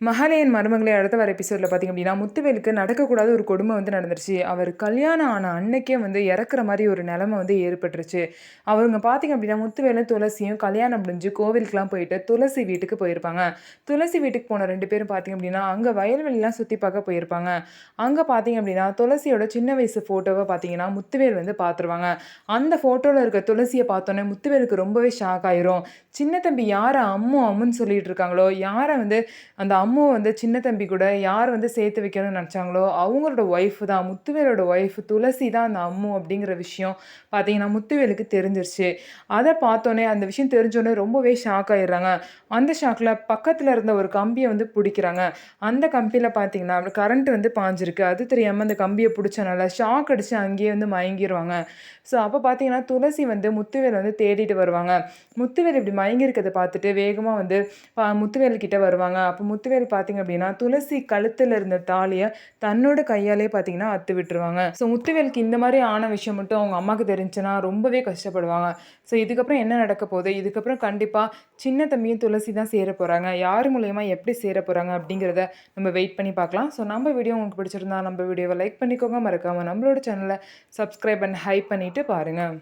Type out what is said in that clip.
மகாலயன் மருமகளே அடுத்த வர எபிசோடில் பார்த்திங்க அப்படின்னா முத்துவேலுக்கு நடக்கக்கூடாத ஒரு கொடுமை வந்து நடந்துருச்சு. அவர் கல்யாணம் ஆன அன்னைக்கே வந்து இறக்குற மாதிரி ஒரு நிலைமை வந்து ஏற்பட்டுருச்சு. அவங்க பார்த்திங்க அப்படின்னா முத்துவேலும் துளசியும் கல்யாணம் முடிஞ்சு கோவிலுக்குலாம் போயிட்டு துளசி வீட்டுக்கு போயிருப்பாங்க. துளசி வீட்டுக்கு போன 2 பேரும் பார்த்திங்க அப்படின்னா அங்கே வயல்வெளிலாம் சுற்றி பார்க்க போயிருப்பாங்க. அங்கே பார்த்திங்க அப்படின்னா துளசியோட சின்ன வயசு ஃபோட்டோவை பார்த்திங்கன்னா முத்துவேல் வந்து பார்த்துருவாங்க. அந்த ஃபோட்டோவில் இருக்க துளசியை பார்த்தோன்னே முத்துவேலுக்கு ரொம்பவே ஷாக் ஆயிரும். சின்ன தம்பி யாரை அம்மு அம்முன்னு சொல்லிட்டு இருக்காங்களோ, யாரை வந்து அந்த அம்மு வந்து சின்ன தம்பி கூட யார் வந்து சேர்த்து வைக்கணும்னு நினச்சாங்களோ அவங்களோட ஒய்ஃப் தான், முத்துவேலோட ஒய்ஃப் துளசி தான் அந்த அம்மு அப்படிங்கிற விஷயம் பார்த்தீங்கன்னா முத்துவேலுக்கு தெரிஞ்சிருச்சு. அதை பார்த்தோன்னே அந்த விஷயம் தெரிஞ்சோடனே ரொம்பவே ஷாக் ஆயிடுறாங்க. அந்த ஷாக்கில் பக்கத்தில் இருந்த ஒரு கம்பியை வந்து பிடிக்கிறாங்க. அந்த கம்பியில் பார்த்தீங்கன்னா கரண்ட் வந்து பாஞ்சிருக்கு. அது தெரியாமல் அந்த கம்பியை பிடிச்சனால ஷாக் அடித்து அங்கேயே வந்து மயங்கிடுவாங்க. ஸோ அப்போ பார்த்தீங்கன்னா துளசி வந்து முத்துவேல் வந்து தேடிட்டு வருவாங்க. முத்துவேல் இப்படி மயங்கியிருக்கிறத பார்த்துட்டு வேகமாக வந்து முத்துவேல் கிட்ட வருவாங்க. அப்போ முத்துவேல் பார்த்தீங்க அப்படின்னா துளசி கழுத்தில் இருந்த தாலியை தன்னோட கையாலே பார்த்தீங்கன்னா அத்து விட்டுருவாங்க. ஸோ முத்துவேலுக்கு இந்த மாதிரி ஆன விஷயம் மட்டும் அவங்க அம்மாவுக்கு தெரிஞ்சுன்னா ரொம்பவே கஷ்டப்படுவாங்க. ஸோ இதுக்கப்புறம் என்ன நடக்க போகுது, இதுக்கப்புறம் கண்டிப்பாக சின்ன தம்பியும் துளசி தான் சேர போகிறாங்க. யார் மூலயமா எப்படி சேர போகிறாங்க அப்படிங்கிறத நம்ம வெயிட் பண்ணி பார்க்கலாம். ஸோ நம்ம வீடியோ உங்களுக்கு பிடிச்சிருந்தா நம்ம வீடியோவை லைக் பண்ணிக்கோங்க. மறக்காமல் நம்மளோட சேனலை சப்ஸ்கிரைப் அண்ட் ஹைப் பண்ணிவிட்டு பாருங்கள்.